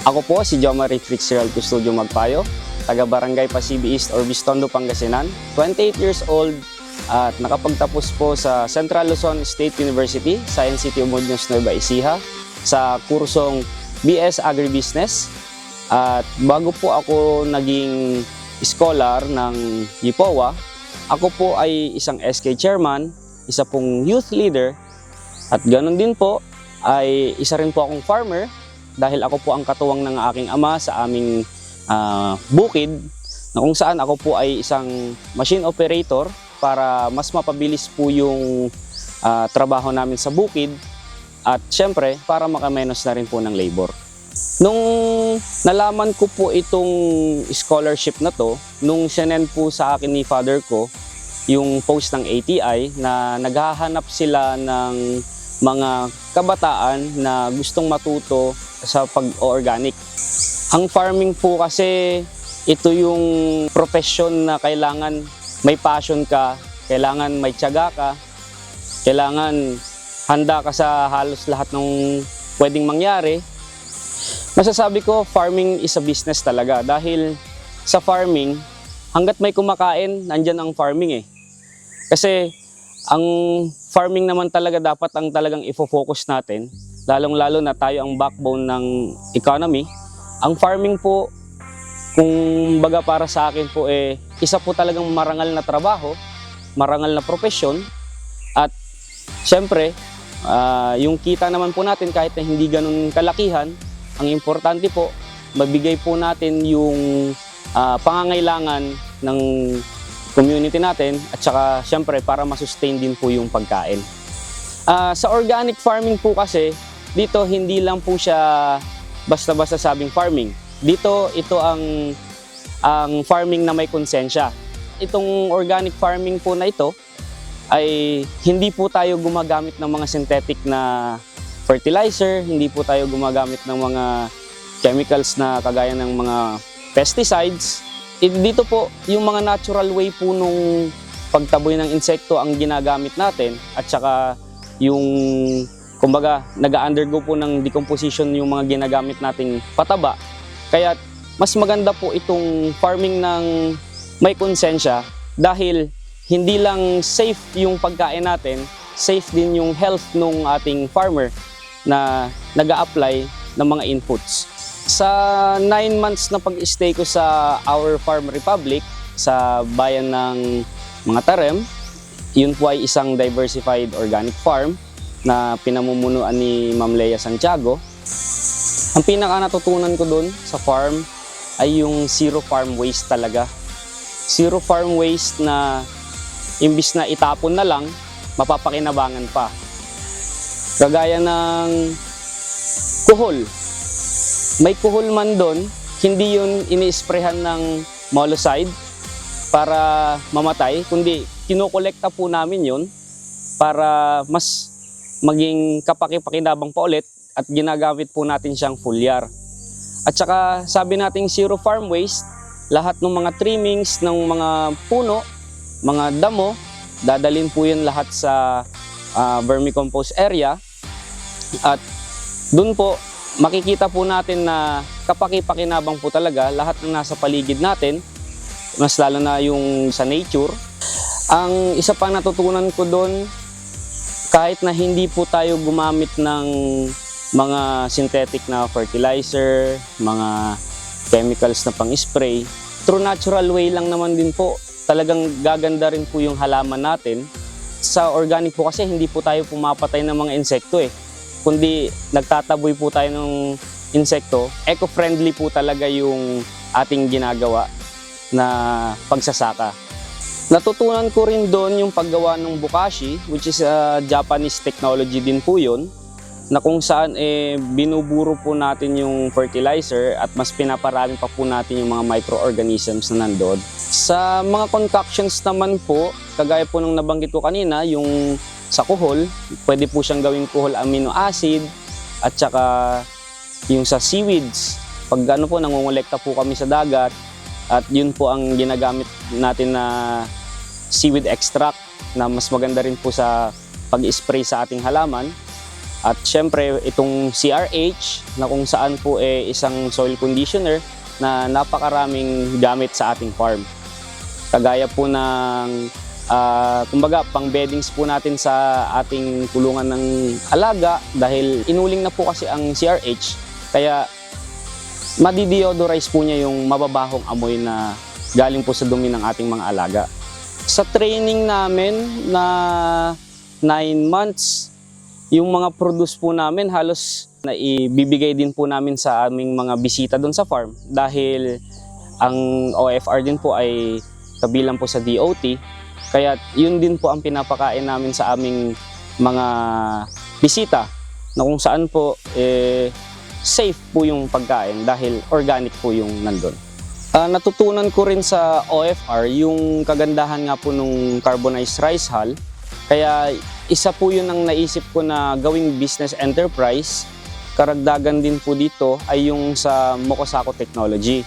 Ako po si Jomari Fitzgerald Custodio Magpayo, taga Barangay Pasibi East, Orbistondo, Pangasinan, 28 years old at nakapagtapos po sa Central Luzon State University, Science City of Muñoz, Nueva Ecija sa kursong BS Agribusiness. At bago po ako naging scholar ng YPOA, ako po ay isang SK chairman, isa pong youth leader, at ganoon din po ay isa rin po akong farmer dahil ako po ang katuwang ng aking ama sa aming bukid, na kung saan ako po ay isang machine operator para mas mapabilis po yung trabaho namin sa bukid at syempre para makamenos na rin po ng labor. Nung nalaman ko po itong scholarship na to, nung sinend po sa akin ni father ko yung post ng ATI na naghahanap sila ng mga kabataan na gustong matuto sa pag-organic. Ang farming po kasi ito yung profession na kailangan may passion ka, kailangan may tiyaga ka, kailangan handa ka sa halos lahat ng pwedeng mangyari. Masasabi ko, farming is a business talaga dahil sa farming, hanggat may kumakain, nandyan ang farming eh. Kasi ang farming naman talaga dapat ang talagang ifo-focus natin, lalong-lalo na tayo ang backbone ng economy. Ang farming po, kung baga para sa akin po isa po talagang marangal na trabaho, marangal na profesyon, at syempre, yung kita naman po natin kahit na hindi ganun kalakihan, ang importante po, mabigay po natin yung pangangailangan ng community natin at saka syempre para masustain din po yung pagkain. Sa organic farming po kasi, dito hindi lang po siya basta-basta sabing farming. Dito ito ang farming na may konsensya. Itong organic farming po na ito ay hindi po tayo gumagamit ng mga synthetic na fertilizer, hindi po tayo gumagamit ng mga chemicals na kagaya ng mga pesticides. Dito po, yung mga natural way po nung pagtaboy ng insekto ang ginagamit natin at saka yung, kumbaga, nag-undergo po ng decomposition yung mga ginagamit nating pataba. Kaya mas maganda po itong farming ng may konsensya dahil hindi lang safe yung pagkain natin, safe din yung health ng ating farmer na nag-a-apply ng mga inputs. Sa 9 months na pag-stay ko sa Our Farm Republic, sa bayan ng mga Tarem, yun po ay isang diversified organic farm na pinamumunuan ni Ma'am Lea Santiago. Ang pinaka natutunan ko dun sa farm ay yung zero farm waste talaga. Zero farm waste na imbis na itapon na lang, mapapakinabangan pa. Kagaya ng kuhol. May kuhol man doon, hindi yun ini-sprayhan ng molecide para mamatay, kundi kinokolekta po namin yun para mas maging kapaki-pakinabang pa ulit at ginagamit po natin siyang foliar. At saka sabi nating zero farm waste, lahat ng mga trimmings ng mga puno, mga damo, dadalhin po yun lahat sa vermicompost area. At dun po, makikita po natin na kapaki-pakinabang po talaga lahat ng nasa paligid natin, mas lalo na yung sa nature. Ang isa pang natutunan ko dun, kahit na hindi po tayo gumamit ng mga synthetic na fertilizer, mga chemicals na pang-spray, through natural way lang naman din po, talagang gaganda rin po yung halaman natin. Sa organic po kasi hindi po tayo pumapatay ng mga insekto kundi nagtataboy po tayo ng insekto. Eco-friendly po talaga yung ating ginagawa na pagsasaka. Natutunan ko rin doon yung paggawa ng bokashi, which is a Japanese technology din po yun, na kung saan binuburo po natin yung fertilizer at mas pinaparami pa po natin yung mga microorganisms na nandoon. Sa mga concoctions naman po, kagaya po nung nabanggit ko kanina, yung sa kuhol, pwede po siyang gawing kuhol amino acid at saka yung sa seaweeds. Pag nangungulekta po kami sa dagat at yun po ang ginagamit natin na seaweed extract na mas maganda rin po sa pag-spray sa ating halaman. At syempre itong CRH na kung saan po isang soil conditioner na napakaraming gamit sa ating farm. Kagaya po ng kumbaga pang beddings po natin sa ating kulungan ng alaga dahil inuling na po kasi ang CRH, kaya madideodorize po niya yung mababahong amoy na galing po sa dumi ng ating mga alaga. Sa training namin na 9 months, yung mga produce po namin halos na ibibigay din po namin sa aming mga bisita doon sa farm dahil ang OFR din po ay kabilang po sa DOT. Kaya yun din po ang pinapakain namin sa aming mga bisita na kung saan po safe po yung pagkain dahil organic po yung nandun. Natutunan ko rin sa OFR yung kagandahan nga po nung carbonized rice hull. Kaya isa po yun ang naisip ko na gawing business enterprise. Karagdagan din po dito ay yung sa Mokosaco Technology.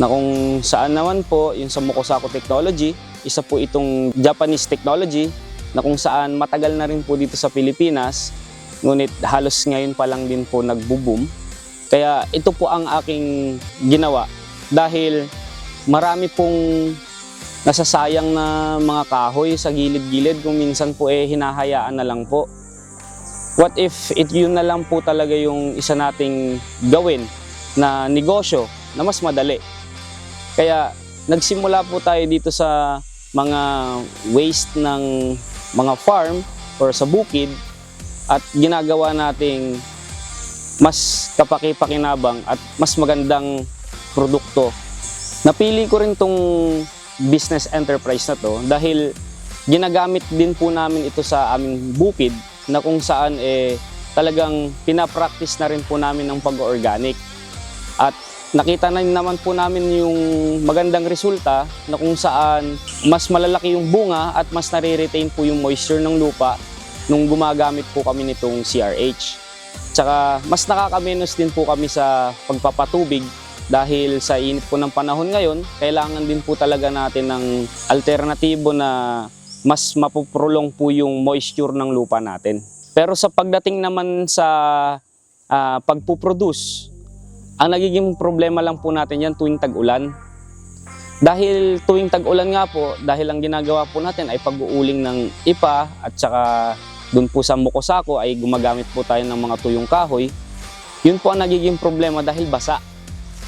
Na kung saan naman po yung sa Mokosaco Technology, isa po itong Japanese technology na kung saan matagal na rin po dito sa Pilipinas, ngunit halos ngayon pa lang din po nagbo-boom. Kaya ito po ang aking ginawa dahil marami pong nasasayang na mga kahoy sa gilid-gilid kung minsan po hinahayaan na lang po. What if yun na lang po talaga yung isa nating gawin na negosyo na mas madali. Kaya nagsimula po tayo dito sa mga waste ng mga farm or sa bukid at ginagawa nating mas kapaki-pakinabang at mas magandang produkto. Napili ko rin tong business enterprise na to dahil ginagamit din po namin ito sa aming bukid na kung saan talagang pinapractice na rin po namin ng pag-organic. At nakita na naman po namin yung magandang resulta na kung saan mas malalaki yung bunga at mas nare-retain po yung moisture ng lupa nung gumagamit po kami nitong CRH. Tsaka mas nakakamenos din po kami sa pagpapatubig dahil sa init po ng panahon ngayon, kailangan din po talaga natin ng alternatibo na mas mapoprolong po yung moisture ng lupa natin. Pero sa pagdating naman sa pagpuproduce, ang nagiging problema lang po natin yan tuwing tag-ulan. Dahil tuwing tag-ulan nga po, dahil ang ginagawa po natin ay pag-uuling ng ipa at saka dun po sa Mokosaco ay gumagamit po tayo ng mga tuyong kahoy. Yun po ang nagiging problema dahil basa.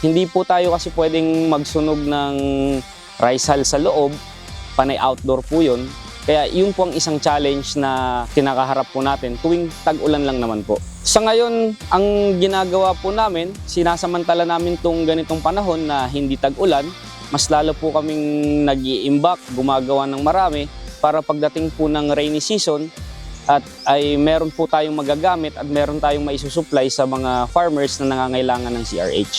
Hindi po tayo kasi pwedeng magsunog ng rice hull sa loob, panay outdoor po yun. Kaya yun po ang isang challenge na kinakaharap po natin tuwing tag-ulan lang naman po. Sa ngayon, ang ginagawa po namin, sinasamantala namin itong ganitong panahon na hindi tag-ulan, mas lalo po kaming nag-i-imbak, gumagawa ng marami para pagdating po ng rainy season at ay meron po tayong magagamit at meron tayong maisusupply sa mga farmers na nangangailangan ng CRH.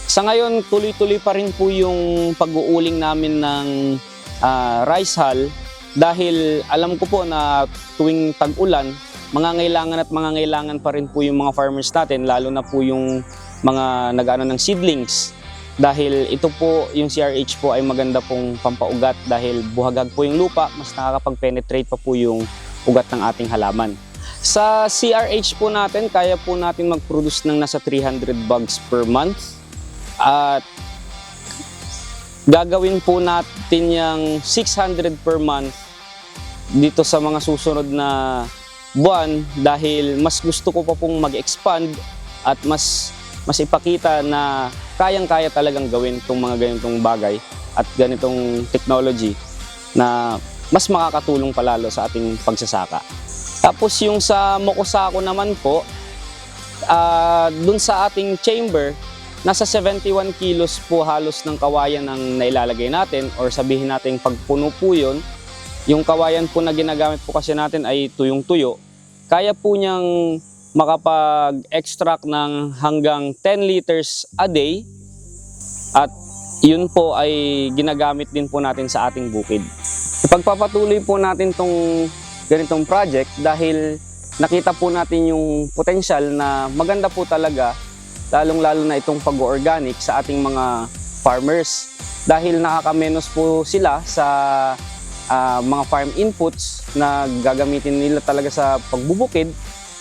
Sa ngayon, tuloy-tuloy pa rin po yung pag-uuling namin ng rice hull dahil alam ko po na tuwing tag-ulan, mangangailangan pa rin po yung mga farmers natin, lalo na po yung mga nag-ano ng seedlings. Dahil ito po, yung CRH po ay maganda pong pampaugat dahil buhagag po yung lupa, mas nakakapag-penetrate pa po yung ugat ng ating halaman. Sa CRH po natin, kaya po natin mag-produce ng nasa 300 bags per month. At gagawin po natin yung 600 per month dito sa mga susunod na buwan dahil mas gusto ko pa pong mag-expand at mas ipakita na kayang-kaya talagang gawin itong mga ganitong bagay at ganitong technology na mas makakatulong palalo sa ating pagsasaka. Tapos yung sa Mokosaco naman po, dun sa ating chamber, nasa 71 kilos po halos ng kawayan ang nailalagay natin or sabihin natin pagpuno po yun. Yung kawayan po na ginagamit po kasi natin ay tuyong-tuyo. Kaya po niyang makapag-extract ng hanggang 10 liters a day at yun po ay ginagamit din po natin sa ating bukid. Ipagpapatuloy po natin tong ganitong project dahil nakita po natin yung potensyal na maganda po talaga lalong-lalo na itong pag-organic sa ating mga farmers dahil nakakamenos po sila sa mga farm inputs na gagamitin nila talaga sa pagbubukid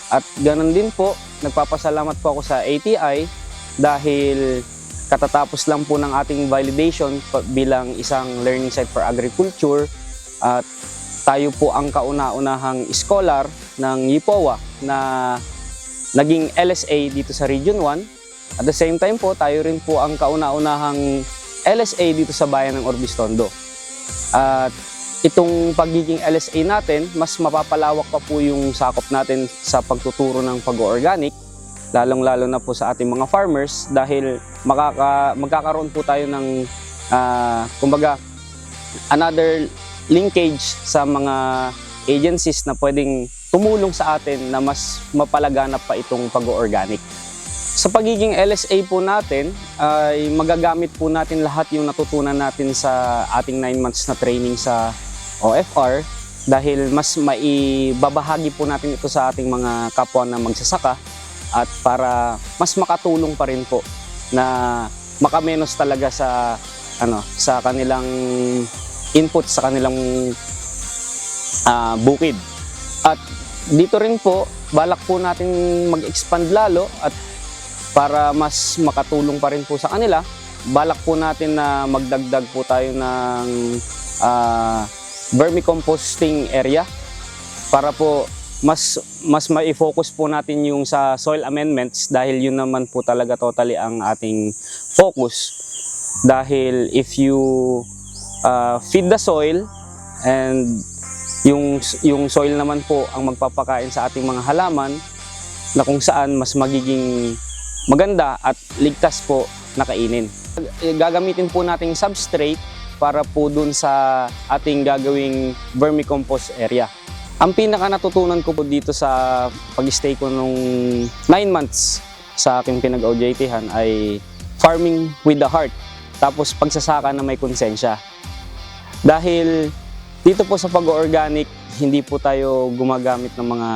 At ganun din po, nagpapasalamat po ako sa ATI dahil katatapos lang po ng ating validation bilang isang learning site for agriculture at tayo po ang kauna-unahang scholar ng YIPOA na naging LSA dito sa Region 1. At the same time po, tayo rin po ang kauna-unahang LSA dito sa bayan ng Orbistondo. At itong pagiging LSA natin, mas mapapalawak pa po yung sakop natin sa pagtuturo ng pag-organic, lalong-lalo na po sa ating mga farmers dahil magkakaroon po tayo ng kumbaga another linkage sa mga agencies na pwedeng tumulong sa atin na mas mapalaganap pa itong pag-organic. Sa pagiging LSA po natin, ay magagamit po natin lahat yung natutunan natin sa ating 9 months na training sa OFR dahil mas maibabahagi po natin ito sa ating mga kapwa na magsasaka at para mas makatulong pa rin po na makamenos talaga sa sa kanilang input sa kanilang bukid. At dito rin po balak po natin mag-expand lalo at para mas makatulong pa rin po sa kanila, balak po natin na magdagdag po tayo ng vermicomposting area para po mas mai-focus po natin yung sa soil amendments dahil yun naman po talaga totally ang ating focus. Dahil if you feed the soil and yung soil naman po ang magpapakain sa ating mga halaman na kung saan mas magiging maganda at ligtas po na kainin. Gagamitin po nating substrate para po dun sa ating gagawing vermicompost area. Ang pinaka natutunan ko po dito sa pag-stay ko nung 9 months sa aking pinag-OJT-han ay farming with the heart, tapos pagsasaka na may konsensya. Dahil dito po sa pag-organic, hindi po tayo gumagamit ng mga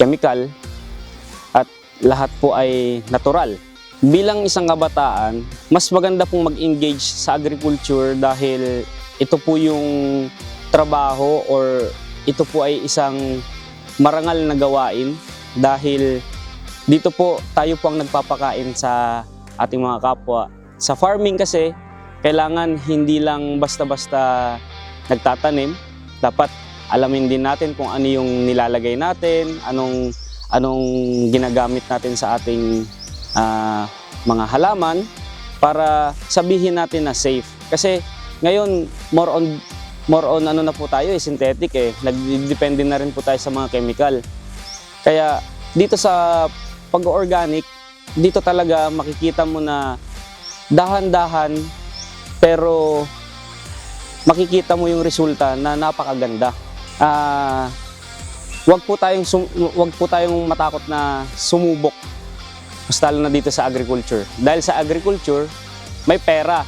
chemical at lahat po ay natural. Bilang isang kabataan, mas maganda pong mag-engage sa agriculture dahil ito po yung trabaho or ito po ay isang marangal na gawain dahil dito po tayo po ang nagpapakain sa ating mga kapwa. Sa farming kasi, kailangan hindi lang basta-basta nagtatanim, dapat alamin din natin kung ano yung nilalagay natin, anong ginagamit natin sa ating mga halaman para sabihin natin na safe. Kasi ngayon more on ano na po tayo, synthetic nagdepende na rin po tayo sa mga chemical. Kaya dito sa pag-organic, dito talaga makikita mo na dahan-dahan pero makikita mo yung resulta na napakaganda. Wag po tayong matakot na sumubok. Mas lalo na dito sa agriculture. Dahil sa agriculture, may pera.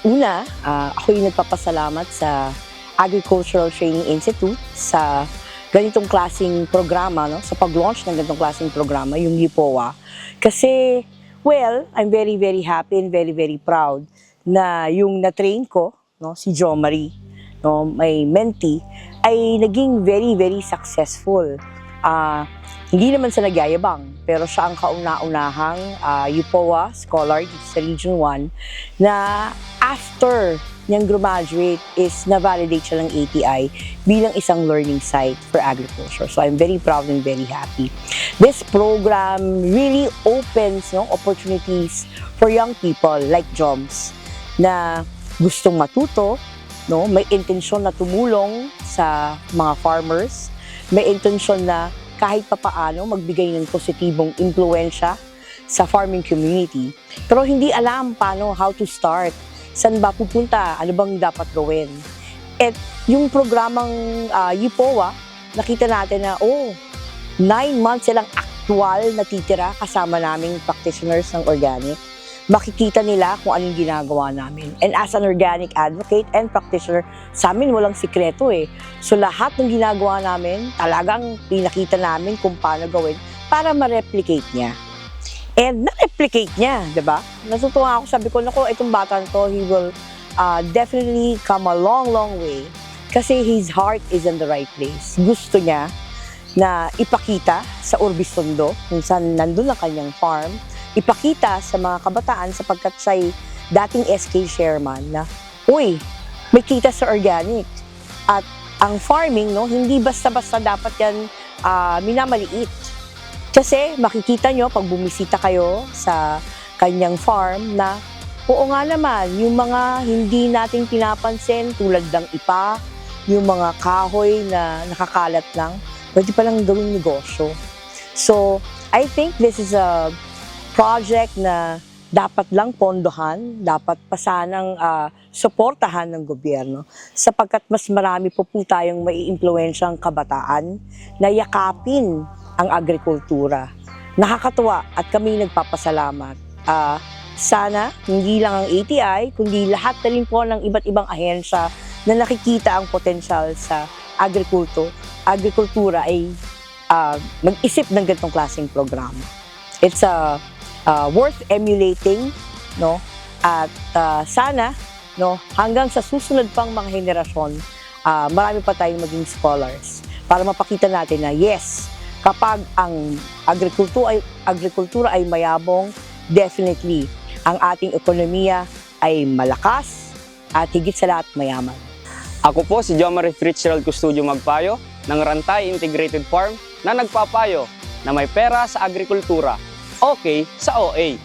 Una, ako yung nagpapasalamat sa Agricultural Training Institute sa ganitong klaseng programa, no? Sa pag-launch ng ganitong klaseng programa, yung YIPOA. Kasi, well, I'm very, very happy and very, very proud na yung na-train ko, no, si Jo Marie, no, may mentee, ay naging very, very successful. Hindi naman sa nagyayabang, pero siya ang kauna-unahang YIPOA scholar dito sa Region 1 na after niyang graduate is na-validate siya ng ATI bilang isang learning site for agriculture. So I'm very proud and very happy. This program really opens, no, opportunities for young people like Joms na gustong matuto, no, may intensyon na tumulong sa mga farmers, may intensyon na kahit papaano magbigay ng positibong impluwensya sa farming community. Pero hindi alam paano, how to start, saan ba pupunta, ano bang dapat gawin. At yung programang YIPOA, nakita natin na 9 months silang actual natitira kasama naming practitioners ng organic. Makikita nila kung anong ginagawa namin. And as an organic advocate and practitioner, sa amin walang sikreto So lahat ng ginagawa namin, talagang pinakita namin kung paano gawin para ma-replicate niya. And na-replicate niya, di ba? Natutuwa ako, sabi ko, naku, itong bata to, he will definitely come a long, long way. Kasi his heart is in the right place. Gusto niya na ipakita sa Urbistondo kung saan nandun ang kanyang farm, ipakita sa mga kabataan sapagkat siya'y dating SK chairman na, uy, may kita sa organic. At ang farming, no, hindi basta-basta dapat yan minamaliit. Kasi makikita nyo pag bumisita kayo sa kanyang farm na, oo nga naman, yung mga hindi nating pinapansin tulad ng ipa, yung mga kahoy na nakakalat lang, pwede palang gawing negosyo. So, I think this is a project na dapat lang pondohan, dapat pa sanang suportahan ng gobyerno sapagkat mas marami po tayong maiimpluwensyang kabataan na yakapin ang agrikultura. Nakakatuwa at kami nagpapasalamat. Sana hindi lang ang ATI, kundi lahat na rin po ng iba't ibang ahensya na nakikita ang potensyal sa agrikultura ay mag-isip ng ganitong klaseng programa. It's worth emulating, no? At sana, no, hanggang sa susunod pang mga henerasyon, marami pa tayong maging scholars para mapakita natin na yes, kapag ang agrikultura ay mayabong, definitely ang ating ekonomiya ay malakas at higit sa lahat mayaman. Ako po si Jomar Fitzgerald Custodio Magpayo ng Rantay Integrated Farm na nagpapayo na may pera sa agrikultura, okay sa OA.